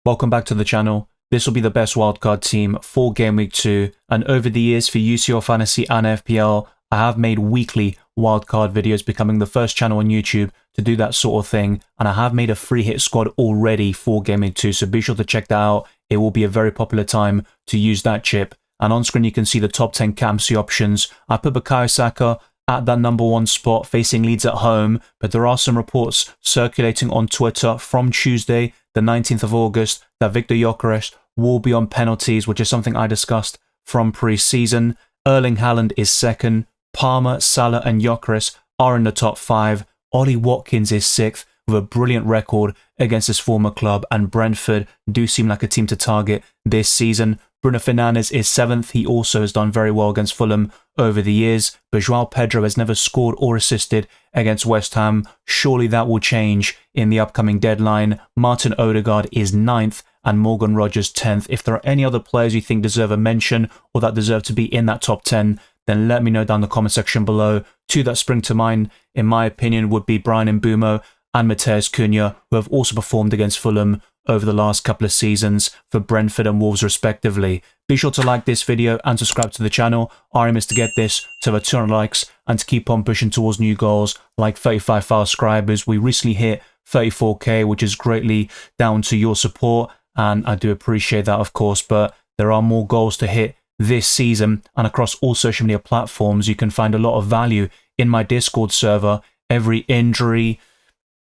Welcome back to the channel. This will be the best wildcard team for Game Week 2, and over the years for UCL Fantasy and FPL, I have made weekly wildcard videos, becoming the first channel on YouTube to do that sort of thing, and I have made a free hit squad already for Game Week 2, so be sure to check that out. It will be a very popular time to use that chip, and on screen you can see the top 10 captaincy options. I put Bukayo Saka at that #1 spot, facing Leeds at home, but there are some reports circulating on Twitter from Tuesday, the 19th of August, that Victor Gyökeres will be on penalties, which is something I discussed from pre-season. Erling Haaland is second, Palmer, Salah and Gyökeres are in the top 5. Ollie Watkins is 6th with a brilliant record against his former club, and Brentford do seem like a team to target this season. Bruno Fernandes is 7th. He also has done very well against Fulham over the years, but João Pedro has never scored or assisted against West Ham. Surely that will change in the upcoming deadline. Martin Odegaard is 9th and Morgan Rogers 10th. If there are any other players you think deserve a mention or that deserve to be in that top 10, then let me know down in the comment section below. Two that spring to mind, in my opinion, would be Brian Mbeumo and Matheus Cunha, who have also performed against Fulham over the last couple of seasons for Brentford and Wolves respectively. Be sure to like this video and subscribe to the channel. Our aim is to get this to over 200 likes and to keep on pushing towards new goals like 35,000 subscribers. We recently hit 34k, which is greatly down to your support, and I do appreciate that, of course, but there are more goals to hit this season, and across all social media platforms you can find a lot of value in my Discord server. Every injury,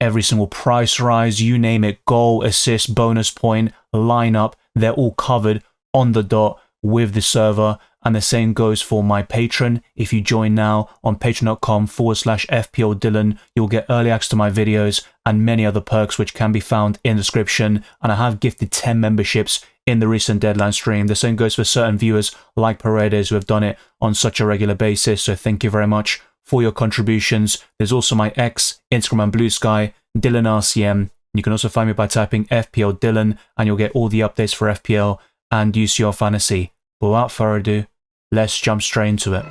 every single price rise, you name it, goal, assist, bonus point, lineup, they're all covered on the dot with the server. And the same goes for my Patreon. If you join now on patreon.com/FPL Dylan, you'll get early access to my videos and many other perks which can be found in the description. And I have gifted 10 memberships in the recent deadline stream. The same goes for certain viewers like Paredes who have done it on such a regular basis. So thank you very much for your contributions. There's also my X, Instagram and Blue Sky, Dylan RCM. You can also find me by typing FPL Dylan and you'll get all the updates for FPL and UCL Fantasy. But without further ado, let's jump straight into it.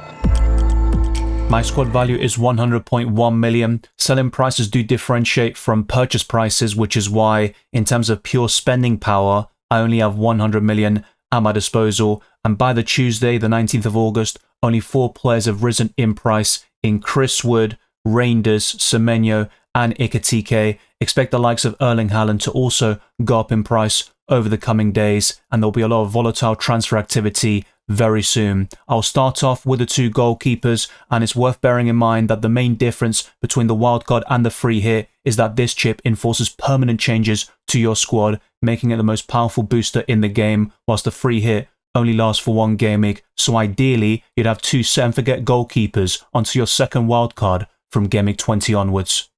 My squad value is 100.1 million. Selling prices do differentiate from purchase prices, which is why in terms of pure spending power, I only have 100 million at my disposal. And by the Tuesday, the 19th of August, only 4 players have risen in price in Chris Wood, Reinders, Semenyo and Ikatike. Expect the likes of Erling Haaland to also go up in price over the coming days, and there'll be a lot of volatile transfer activity very soon. I'll start off with the 2 goalkeepers, and it's worth bearing in mind that the main difference between the wildcard and the free hit is that this chip enforces permanent changes to your squad, making it the most powerful booster in the game, whilst the free hit only lasts for 1 game week. So ideally, you'd have 2 set and forget goalkeepers onto your second wildcard from game week 20 onwards.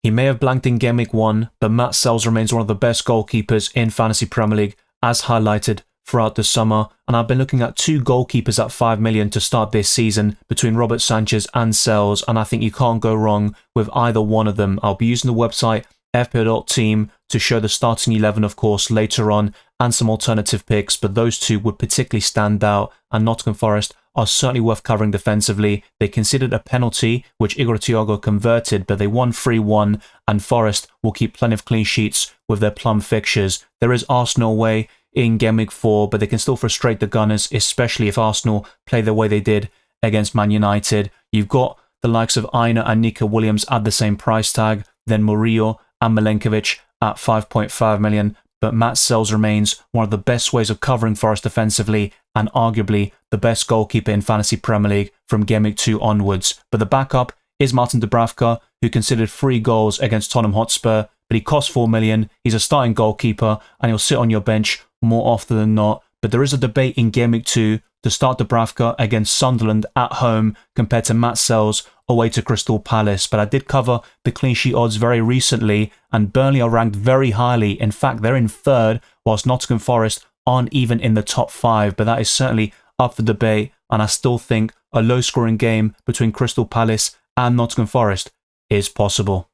He may have blanked in game week 1, but Matt Sells remains one of the best goalkeepers in Fantasy Premier League, as highlighted throughout the summer, and I've been looking at 2 goalkeepers at 5 million to start this season between Robert Sanchez and Sells, and I think you can't go wrong with either one of them. I'll be using the website FPL.team to show the starting 11, of course, later on, and some alternative picks, but those 2 would particularly stand out, and Nottingham Forest are certainly worth covering defensively. They considered a penalty, which Igor Thiago converted, but they won 3-1, and Forest will keep plenty of clean sheets with their plum fixtures. There is Arsenal away in Game Week 4, but they can still frustrate the Gunners, especially if Arsenal play the way they did against Man United. You've got the likes of Aina and Nico Williams at the same price tag, then Murillo and Milenkovic at 5.5 million, but Matt Sells remains one of the best ways of covering Forest defensively and arguably the best goalkeeper in Fantasy Premier League from Game Week 2 onwards. But the backup is Martin Dubravka, who considered 3 goals against Tottenham Hotspur, but he costs 4 million. He's a starting goalkeeper and he'll sit on your bench more often than not. But there is a debate in Game Week 2 to start Dubravka against Sunderland at home compared to Matt Sells away to Crystal Palace. But I did cover the clean sheet odds very recently, and Burnley are ranked very highly. In fact, they're in 3rd, whilst Nottingham Forest aren't even in the top 5. But that is certainly up for debate, and I still think a low-scoring game between Crystal Palace and Nottingham Forest is possible.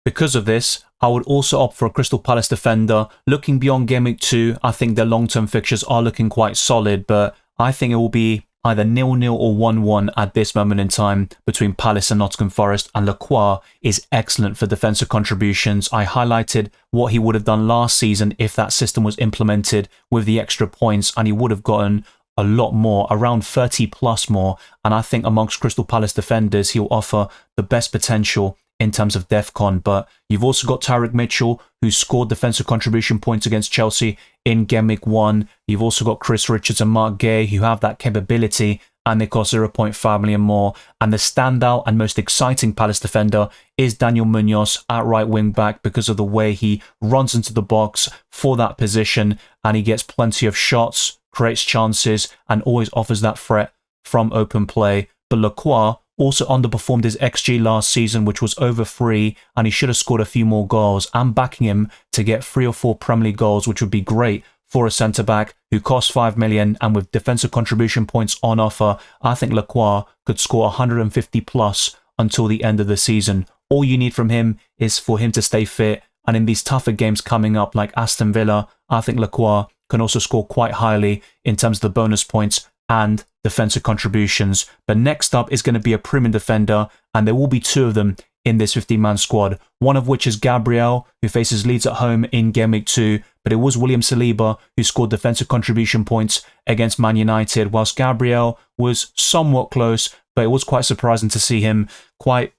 Because of this, I would also opt for a Crystal Palace defender. Looking beyond Game Week 2, I think their long-term fixtures are looking quite solid, but I think it will be either 0-0 or 1-1 at this moment in time between Palace and Nottingham Forest, and Lacroix is excellent for defensive contributions. I highlighted what he would have done last season if that system was implemented with the extra points, and he would have gotten a lot more, around 30 plus more, and I think amongst Crystal Palace defenders he'll offer the best potential in terms of DEFCON. But you've also got Tyrick Mitchell, who scored defensive contribution points against Chelsea in Game Week 1. You've also got Chris Richards and Mark Gay, who have that capability, and they cost 0.5 million more. And the standout and most exciting Palace defender is Daniel Munoz at right wing back, because of the way he runs into the box for that position, and he gets plenty of shots, creates chances, and always offers that threat from open play. But Lacroix also underperformed his XG last season, which was over 3, and he should have scored a few more goals. I'm backing him to get 3 or 4 Premier League goals, which would be great for a centre-back who costs 5 million, and with defensive contribution points on offer, I think Lacroix could score 150 plus until the end of the season. All you need from him is for him to stay fit, and in these tougher games coming up like Aston Villa, I think Lacroix can also score quite highly in terms of the bonus points and defensive contributions. But next up is going to be a premium defender, and there will be 2 of them in this 15-man squad, one of which is Gabriel, who faces Leeds at home in Game Week 2, but it was William Saliba who scored defensive contribution points against Man United, whilst Gabriel was somewhat close, but it was quite surprising to see him quite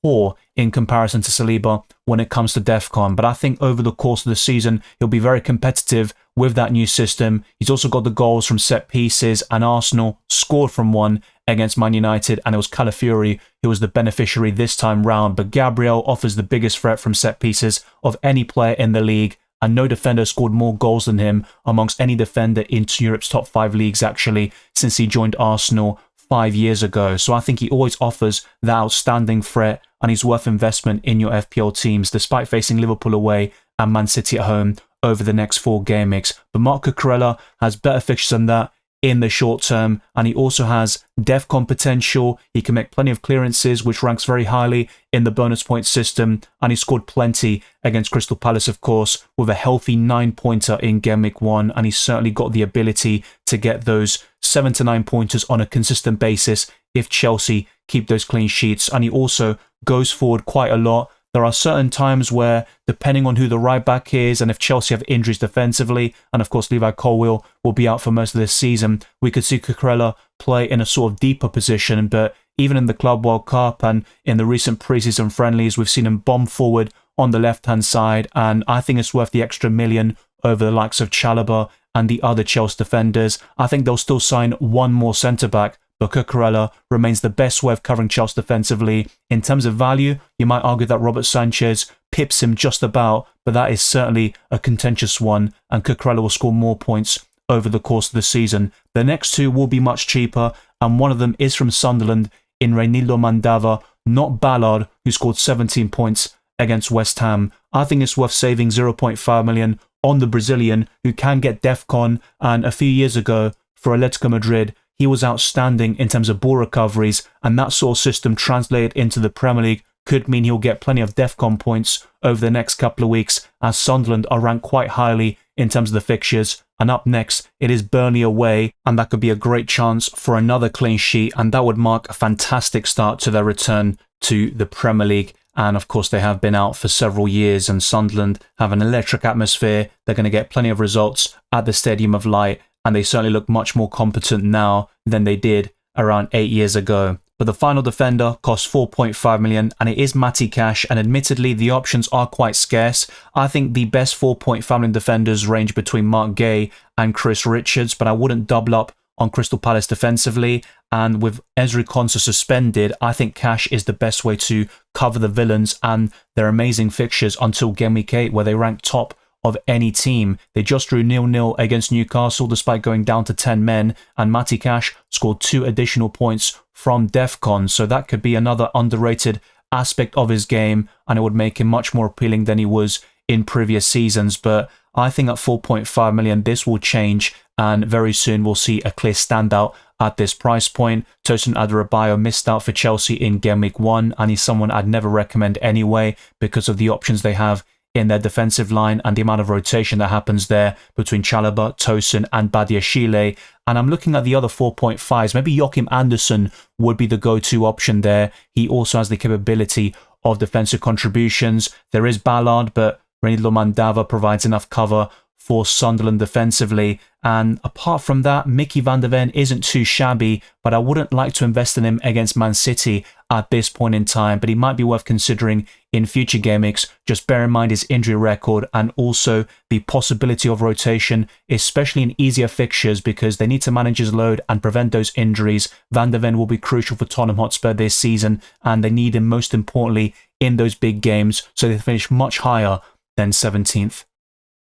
poor in comparison to Saliba when it comes to DEFCON. But I think over the course of the season, he'll be very competitive with that new system. He's also got the goals from set pieces, and Arsenal scored from one against Man United, and it was Calafiori who was the beneficiary this time round. But Gabriel offers the biggest threat from set pieces of any player in the league, and no defender scored more goals than him amongst any defender in Europe's top 5 leagues actually since he joined Arsenal 5 years ago. So I think he always offers that outstanding threat, and he's worth investment in your FPL teams despite facing Liverpool away and Man City at home over the next 4 game weeks. But Marc Cucurella has better fixtures than that in the short term, and he also has DEFCON potential. He can make plenty of clearances, which ranks very highly in the bonus point system, and he scored plenty against Crystal Palace, of course, with a healthy 9-pointer in Game Week 1, and he's certainly got the ability to get those 7 to 9 pointers on a consistent basis if Chelsea keep those clean sheets. And he also goes forward quite a lot. There are certain times where, depending on who the right back is, and if Chelsea have injuries defensively, and of course Levi Colwill will be out for most of this season, we could see Cucurella play in a sort of deeper position. But even in the Club World Cup and in the recent preseason friendlies, we've seen him bomb forward on the left-hand side, and I think it's worth the extra million over the likes of Chalobah and the other Chelsea defenders. I think they'll still sign one more centre-back, but Cucurella remains the best way of covering Chelsea defensively. In terms of value, you might argue that Robert Sanchez pips him just about, but that is certainly a contentious one, and Cucurella will score more points over the course of the season. The next 2 will be much cheaper, and one of them is from Sunderland in Reinildo Mandava, not Ballard, who scored 17 points against West Ham. I think it's worth saving 0.5 million on the Brazilian, who can get DEFCON, and a few years ago for Atletico Madrid, he was outstanding in terms of ball recoveries, and that sort of system translated into the Premier League could mean he'll get plenty of DEFCON points over the next couple of weeks, as Sunderland are ranked quite highly in terms of the fixtures. And up next, it is Burnley away, and that could be a great chance for another clean sheet, and that would mark a fantastic start to their return to the Premier League. And of course, they have been out for several years, and Sunderland have an electric atmosphere. They're going to get plenty of results at the Stadium of Light, and they certainly look much more competent now than they did around 8 years ago. But the final defender costs 4.5 million, and it is Matty Cash, and admittedly the options are quite scarce. I think the best 4.5 million defenders range between Mark Gay and Chris Richards, but I wouldn't double up on Crystal Palace defensively, and with Ezri Konsa suspended, I think Cash is the best way to cover the villains and their amazing fixtures until Game Week 8, where they rank top of any team. They just drew 0-0 against Newcastle despite going down to 10 men, and Matty Cash scored 2 additional points from DEFCON, so that could be another underrated aspect of his game, and it would make him much more appealing than he was in previous seasons. But I think at 4.5 million this will change, and very soon we'll see a clear standout at this price point. Tosin Adarabioyo missed out for Chelsea in Game Week 1, and he's someone I'd never recommend anyway because of the options they have in their defensive line and the amount of rotation that happens there between Chalobah, Tosin and Badiashile. And I'm looking at the other 4.5s. Maybe Joachim Andersen would be the go-to option there. He also has the capability of defensive contributions. There is Ballard, but Renilo Mandava provides enough cover for Sunderland defensively. And apart from that, Mickey van der Ven isn't too shabby, but I wouldn't like to invest in him against Man City at this point in time, but he might be worth considering in future game weeks. Just bear in mind his injury record and also the possibility of rotation, especially in easier fixtures, because they need to manage his load and prevent those injuries. Van der Ven will be crucial for Tottenham Hotspur this season, and they need him most importantly in those big games, so they finish much higher than 17th.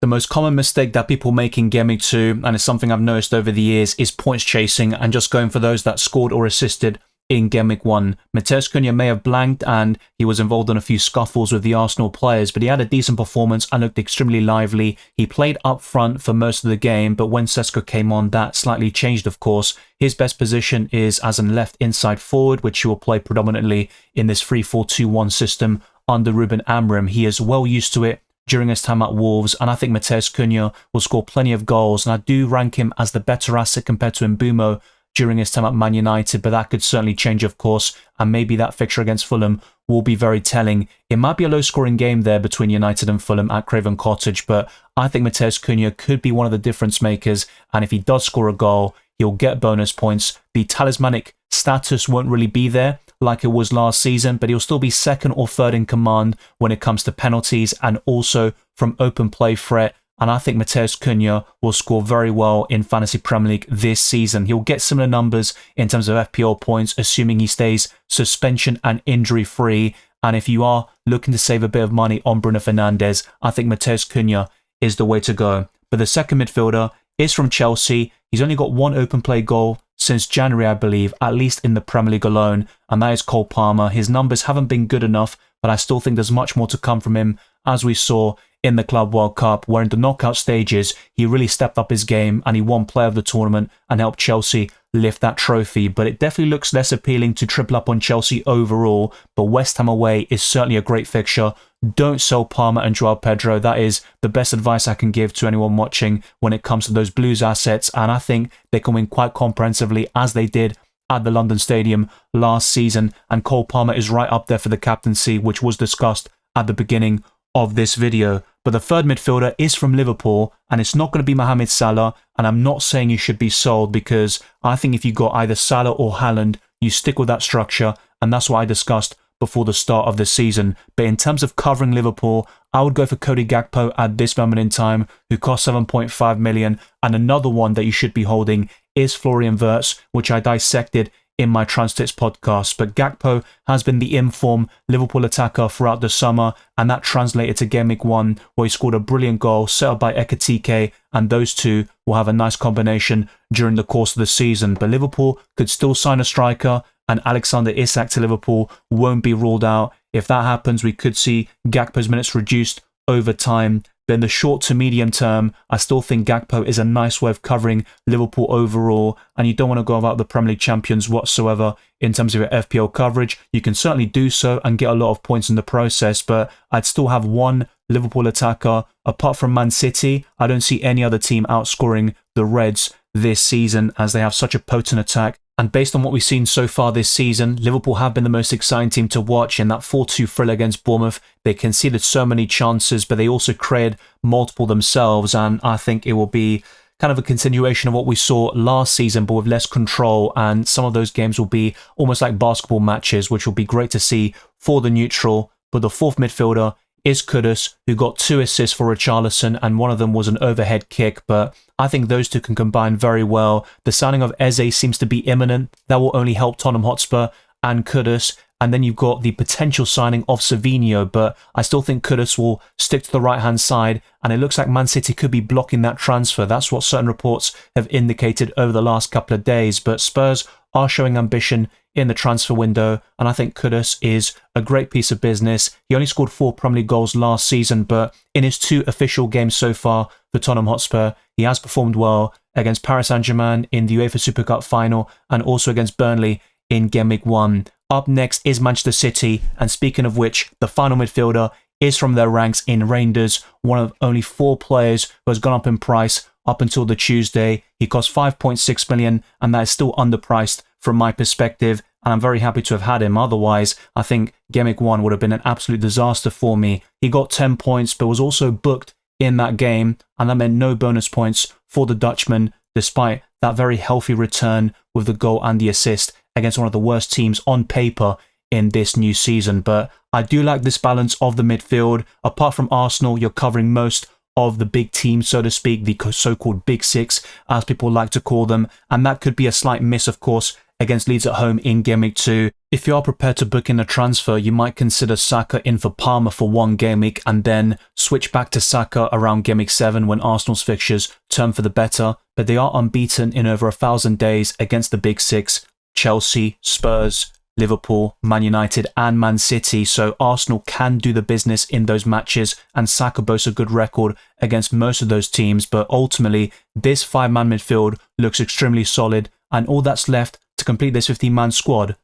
The most common mistake that people make in Game Week 2, and it's something I've noticed over the years, is points chasing and just going for those that scored or assisted in Game Week 1. Matheus Cunha may have blanked and he was involved in a few scuffles with the Arsenal players, but he had a decent performance and looked extremely lively. He played up front for most of the game, but when Sesko came on, that slightly changed, of course. His best position is as a left inside forward, which he will play predominantly in this 3-4-2-1 system under Ruben Amorim. He is well used to it during his time at Wolves, and I think Matheus Cunha will score plenty of goals, and I do rank him as the better asset compared to Mbeumo during his time at Man United, but that could certainly change, of course, and maybe that fixture against Fulham will be very telling. It might be a low-scoring game there between United and Fulham at Craven Cottage, but I think Matheus Cunha could be one of the difference makers, and if he does score a goal, he'll get bonus points. The talismanic status won't really be there like it was last season, but he'll still be second or third in command when it comes to penalties and also from open play threat. And I think Matheus Cunha will score very well in Fantasy Premier League this season. He'll get similar numbers in terms of FPL points, assuming he stays suspension and injury free. And if you are looking to save a bit of money on Bruno Fernandes, I think Matheus Cunha is the way to go. But the second midfielder is from Chelsea. He's only got one open play goal since January, I believe, at least in the Premier League alone, and that is Cole Palmer. His numbers haven't been good enough, but I still think there's much more to come from him, as we saw in the Club World Cup, where in the knockout stages, he really stepped up his game and he won Player of the Tournament and helped Chelsea lift that trophy. But it definitely looks less appealing to triple up on Chelsea overall, but West Ham away is certainly a great fixture. Don't sell Palmer and Joao Pedro. That is the best advice I can give to anyone watching when it comes to those Blues assets, and I think they can win quite comprehensively as they did at the London Stadium last season, and Cole Palmer is right up there for the captaincy, which was discussed at the beginning of this video. But the third midfielder is from Liverpool, and it's not going to be Mohamed Salah, and I'm not saying you should be sold, because I think if you got either Salah or Haaland, you stick with that structure, and that's what I discussed before the start of the season. But in terms of covering Liverpool, I would go for Cody Gakpo at this moment in time, who costs 7.5 million, and another one that you should be holding is Florian Wirtz, which I dissected in my Transtits podcast. But Gakpo has been the in-form Liverpool attacker throughout the summer, and that translated to Game Week 1, where he scored a brilliant goal set up by Ekitike, and those two will have a nice combination during the course of the season. But Liverpool could still sign a striker, and Alexander Isak to Liverpool won't be ruled out. If that happens, we could see Gakpo's minutes reduced over time. But in the short to medium term, I still think Gakpo is a nice way of covering Liverpool overall, and you don't want to go about the Premier League champions whatsoever in terms of your FPL coverage. You can certainly do so and get a lot of points in the process, but I'd still have one Liverpool attacker. Apart from Man City, I don't see any other team outscoring the Reds this season, as they have such a potent attack. And based on what we've seen so far this season, Liverpool have been the most exciting team to watch in that 4-2 thrill against Bournemouth. They conceded so many chances, but they also created multiple themselves, and I think it will be kind of a continuation of what we saw last season, but with less control, and some of those games will be almost like basketball matches, which will be great to see for the neutral. But the fourth midfielder is Kudus, who got 2 assists for Richarlison, and one of them was an overhead kick, but I think those two can combine very well. The signing of Eze seems to be imminent. That will only help Tottenham Hotspur and Kudus. And then you've got the potential signing of Savinho, but I still think Kudus will stick to the right-hand side, and it looks like Man City could be blocking that transfer. That's what certain reports have indicated over the last couple of days, but Spurs are showing ambition in the transfer window, and I think Kudus is a great piece of business. He only scored 4 Premier League goals last season, but in his 2 official games so far for Tottenham Hotspur, he has performed well against Paris Saint-Germain in the UEFA Super Cup final and also against Burnley in Game Week 1. Up next is Manchester City, and speaking of which, the final midfielder is from their ranks in Rangers, one of only 4 players who has gone up in price up until the Tuesday. He cost 5.6 million, and that is still underpriced from my perspective, and I'm very happy to have had him. Otherwise, I think Gameweek 1 would have been an absolute disaster for me. He got 10 points, but was also booked in that game, and that meant no bonus points for the Dutchman, despite that very healthy return with the goal and the assist against one of the worst teams on paper in this new season. But I do like this balance of the midfield. Apart from Arsenal, you're covering most of the big teams, so to speak, the so-called Big Six, as people like to call them, and that could be a slight miss, of course, against Leeds at home in Gameweek 2. If you are prepared to book in a transfer, you might consider Saka in for Palmer for one Gameweek and then switch back to Saka around Gameweek 7 when Arsenal's fixtures turn for the better, but they are unbeaten in over 1,000 days against the Big Six: Chelsea, Spurs, Liverpool, Man United and Man City, so Arsenal can do the business in those matches, and Saka boasts a good record against most of those teams. But ultimately, this 5-man midfield looks extremely solid, and all that's left to complete this 15-man squad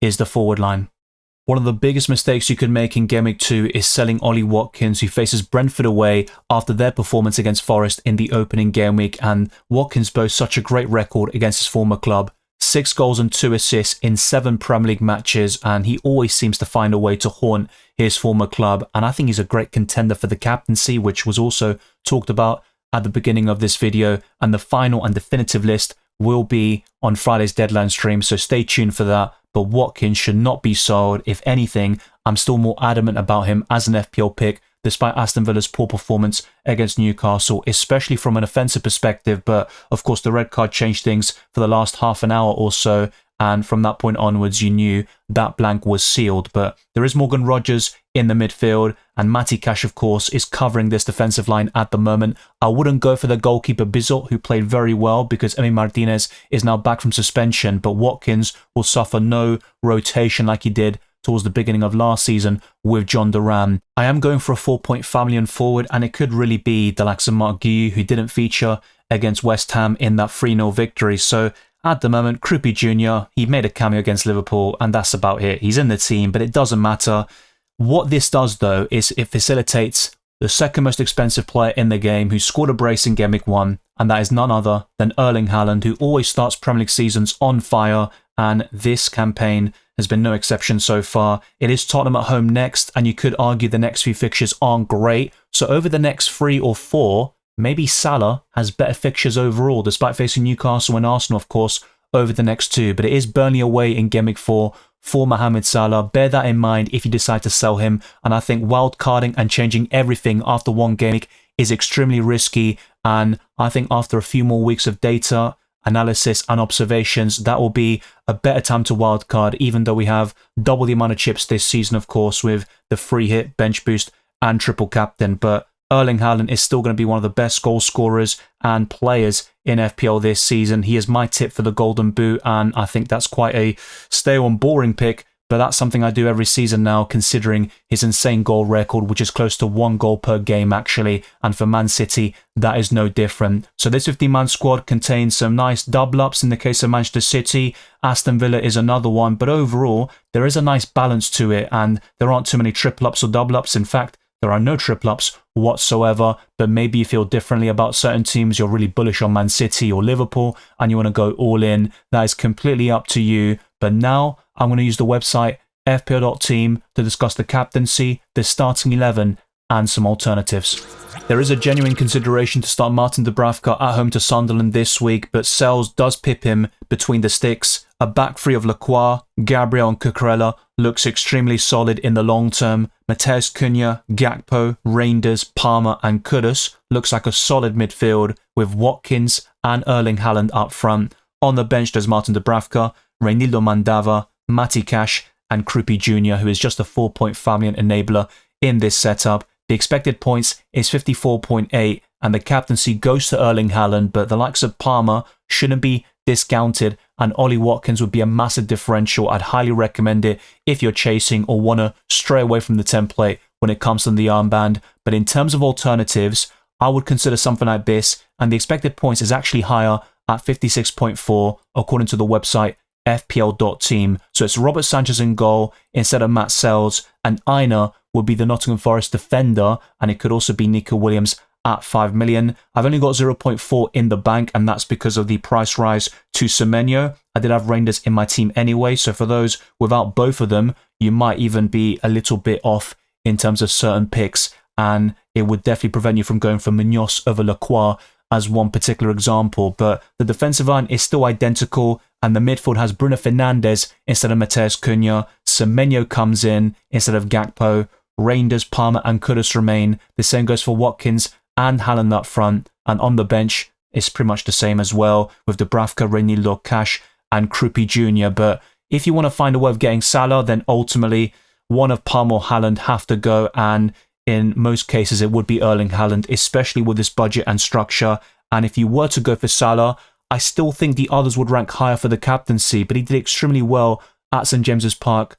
is the forward line. One of the biggest mistakes you could make in Gameweek 2 is selling Ollie Watkins, who faces Brentford away after their performance against Forest in the opening game week, and Watkins boasts such a great record against his former club. 6 goals and 2 assists in 7 Premier League matches, and he always seems to find a way to haunt his former club, and I think he's a great contender for the captaincy, which was also talked about at the beginning of this video, and the final and definitive list will be on Friday's deadline stream, so stay tuned for that. But Watkins should not be sold. If anything, I'm still more adamant about him as an FPL pick, despite Aston Villa's poor performance against Newcastle, especially from an offensive perspective. But of course, the red card changed things for the last half an hour or so, and from that point onwards, you knew that blank was sealed. But there is Morgan Rogers in the midfield, and Matty Cash, of course, is covering this defensive line at the moment. I wouldn't go for the goalkeeper Bizzle, who played very well because Emi Martinez is now back from suspension, but Watkins will suffer no rotation like he did towards the beginning of last season with John Duran. I am going for a 4.5 million forward, and it could really be the likes of Mark Guiu, who didn't feature against West Ham in that 3-0 victory. So at the moment, Krupi Jr., he made a cameo against Liverpool, and that's about it. He's in the team, but it doesn't matter. What this does, though, is it facilitates the second most expensive player in the game who scored a brace in Gameweek 1, and that is none other than Erling Haaland, who always starts Premier League seasons on fire, and this campaign has been no exception so far. It is Tottenham at home next, and you could argue the next few fixtures aren't great, so over the next 3 or 4, maybe Salah has better fixtures overall, despite facing Newcastle and Arsenal, of course, over the next 2. But it is Burnley away in Gameweek 4 for Mohamed Salah. Bear that in mind if you decide to sell him. And I think wildcarding and changing everything after one game week is extremely risky. And I think after a few more weeks of data, analysis and observations, that will be a better time to wildcard, even though we have double the amount of chips this season, of course, with the free hit, bench boost and triple captain. But Erling Haaland is still going to be one of the best goal scorers and players in FPL this season. He is my tip for the Golden Boot, and I think that's quite a stale and boring pick, but that's something I do every season now, considering his insane goal record, which is close to 1 goal per game actually, and for Man City, that is no different. So this 15-man squad contains some nice double-ups in the case of Manchester City. Aston Villa is another one, but overall, there is a nice balance to it, and there aren't too many triple-ups or double-ups. In fact, there are no triple-ups whatsoever, but maybe you feel differently about certain teams. You're really bullish on Man City or Liverpool, and you want to go all in. That is completely up to you. But now I'm going to use the website FPL.team to discuss the captaincy, the starting 11, and some alternatives. There is a genuine consideration to start Martin Dubravka at home to Sunderland this week, but Sells does pip him between the sticks. A back three of Lacroix, Gabriel and Cucurella looks extremely solid in the long term. Mateus Cunha, Gakpo, Reinders, Palmer and Kudus looks like a solid midfield with Watkins and Erling Haaland up front. On the bench there's Martin Dubravka, Reinildo Mandava, Matty Cash and Krupi Jr., who is just a 4.5 million enabler in this setup. The expected points is 54.8 and the captaincy goes to Erling Haaland, but the likes of Palmer shouldn't be discounted, and Ollie Watkins would be a massive differential. I'd highly recommend it if you're chasing or want to stray away from the template when it comes to the armband. But in terms of alternatives, I would consider something like this, and the expected points is actually higher at 56.4 according to the website FPL.team. So it's Robert Sanchez in goal instead of Matt Sells, and Aina would be the Nottingham Forest defender, and it could also be Nico Williams at 5 million. I've only got 0.4 in the bank, and that's because of the price rise to Semenyo. I did have Reinders in my team anyway, so for those without both of them, you might even be a little bit off in terms of certain picks, and it would definitely prevent you from going for Munoz over Lacroix as one particular example. But the defensive line is still identical, and the midfield has Bruno Fernandes instead of Mateus Cunha. Semenyo comes in instead of Gakpo. Reinders, Palmer and Kudus remain. The same goes for Watkins and Haaland up front, and on the bench it's pretty much the same as well, with Dubravka, Renier, Cash and Krupi Jr. But if you want to find a way of getting Salah, then ultimately one of Palmer or Haaland have to go, and in most cases it would be Erling Haaland, especially with this budget and structure. And if you were to go for Salah, I still think the others would rank higher for the captaincy, but he did extremely well at St James's Park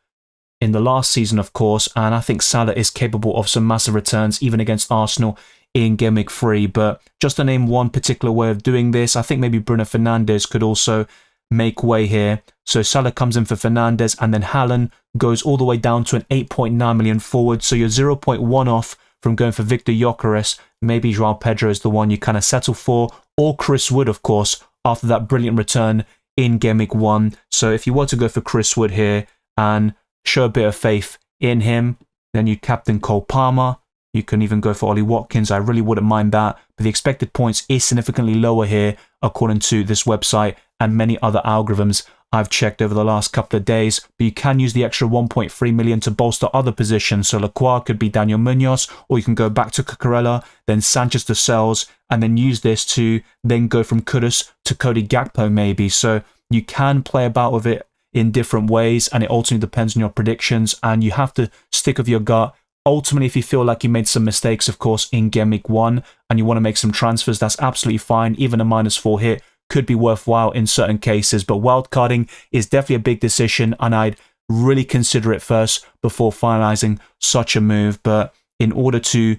in the last season, of course, and I think Salah is capable of some massive returns, even against Arsenal in Game Week 3. But just to name one particular way of doing this, I think maybe Bruno Fernandes could also make way here. So Salah comes in for Fernandes, and then Haaland goes all the way down to an 8.9 million forward. So you're 0.1 off from going for Victor Gyökeres. Maybe João Pedro is the one you kind of settle for, or Chris Wood, of course, after that brilliant return in Game Week 1. So if you were to go for Chris Wood here and show a bit of faith in him, then you captain Cole Palmer. You can even go for Ollie Watkins. I really wouldn't mind that. But the expected points is significantly lower here, according to this website and many other algorithms I've checked over the last couple of days. But you can use the extra 1.3 million to bolster other positions. So Lacroix could be Daniel Munoz, or you can go back to Cucurella, then Sanchez to Sells, and then use this to then go from Kudus to Cody Gakpo maybe. So you can play about with it in different ways, and it ultimately depends on your predictions, and you have to stick with your gut. Ultimately, if you feel like you made some mistakes, of course, in Game Week 1 and you want to make some transfers, that's absolutely fine. Even a -4 hit could be worthwhile in certain cases, but wildcarding is definitely a big decision, and I'd really consider it first before finalizing such a move. But in order to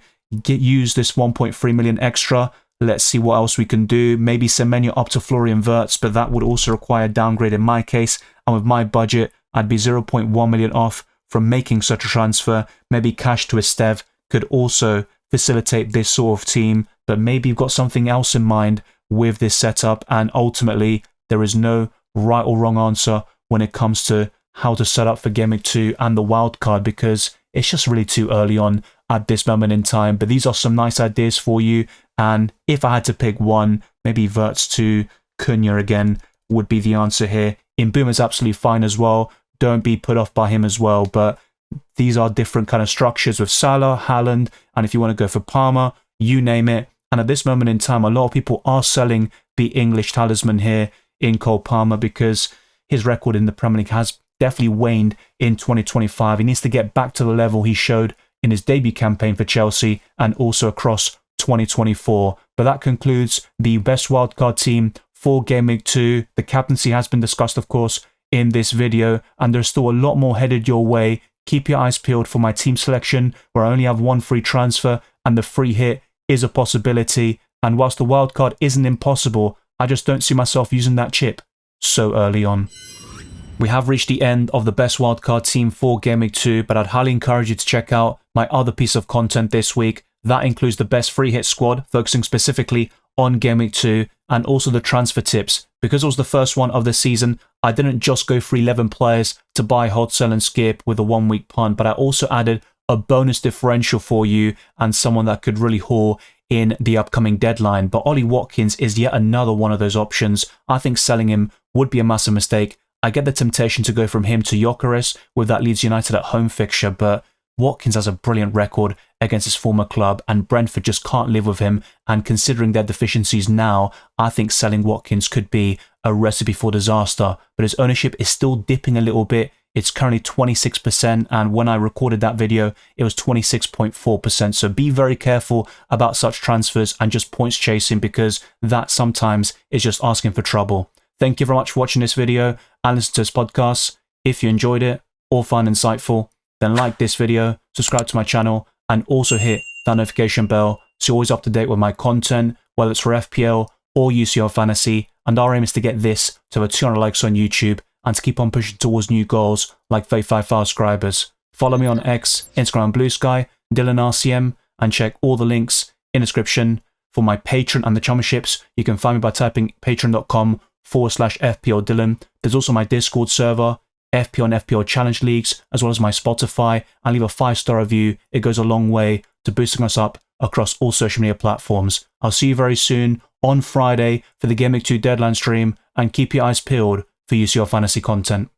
use this 1.3 million extra, let's see what else we can do. Maybe Semenyo up to Florian Wirtz, but that would also require a downgrade in my case, and with my budget, I'd be 0.1 million off from making such a transfer. Maybe Cash to Estev could also facilitate this sort of team, but maybe you've got something else in mind with this setup, and ultimately there is no right or wrong answer when it comes to how to set up for Game Week 2 and the wildcard, because it's just really too early on at this moment in time. But these are some nice ideas for you, and if I had to pick one, maybe Wirtz to Cunha again would be the answer here. Mbeumo's absolutely fine as well. Don't be put off by him as well, but these are different kind of structures with Salah, Haaland, and if you want to go for Palmer, you name it. And at this moment in time, a lot of people are selling the English talisman here in Cole Palmer, because his record in the Premier League has definitely waned in 2025. He needs to get back to the level he showed in his debut campaign for Chelsea and also across 2024. But that concludes the best wildcard team for Game Week 2. The captaincy has been discussed, of course, in this video, and there's still a lot more headed your way. Keep your eyes peeled for my team selection, where I only have one free transfer, and the free hit is a possibility. And whilst the wildcard isn't impossible, I just don't see myself using that chip so early on. We have reached the end of the best wildcard team for Game Week 2, but I'd highly encourage you to check out my other piece of content this week. That includes the best free hit squad, focusing specifically on Game Week 2, and also the transfer tips. Because it was the first one of the season, I didn't just go for 11 players to buy, hold, sell and skip with a 1 week punt, but I also added a bonus differential for you and someone that could really haul in the upcoming deadline. But Ollie Watkins is yet another one of those options. I think selling him would be a massive mistake. I get the temptation to go from him to Gyökeres with that Leeds United at home fixture, but Watkins has a brilliant record against his former club, and Brentford just can't live with him, and considering their deficiencies now, I think selling Watkins could be a recipe for disaster. But his ownership is still dipping a little bit. It's currently 26%, and when I recorded that video, it was 26.4%. So be very careful about such transfers and just points chasing, because that sometimes is just asking for trouble. Thank you very much for watching this video and listening to this podcast. If you enjoyed it or find insightful, then like this video, subscribe to my channel, and also hit that notification bell so you're always up to date with my content, whether it's for FPL or UCL Fantasy. And our aim is to get this to over 200 likes on YouTube and to keep on pushing towards new goals like 35,000 subscribers. Follow me on X, Instagram, and Blue Sky, DylanRCM, and check all the links in the description for my Patreon and the championships. You can find me by typing patreon.com/FPL Dylan. There's also my Discord server, FPL and FPL Challenge Leagues, as well as my Spotify, and leave a 5-star review. It goes a long way to boosting us up across all social media platforms. I'll see you very soon on Friday for the Gameweek 2 deadline stream, and keep your eyes peeled for UCL fantasy content.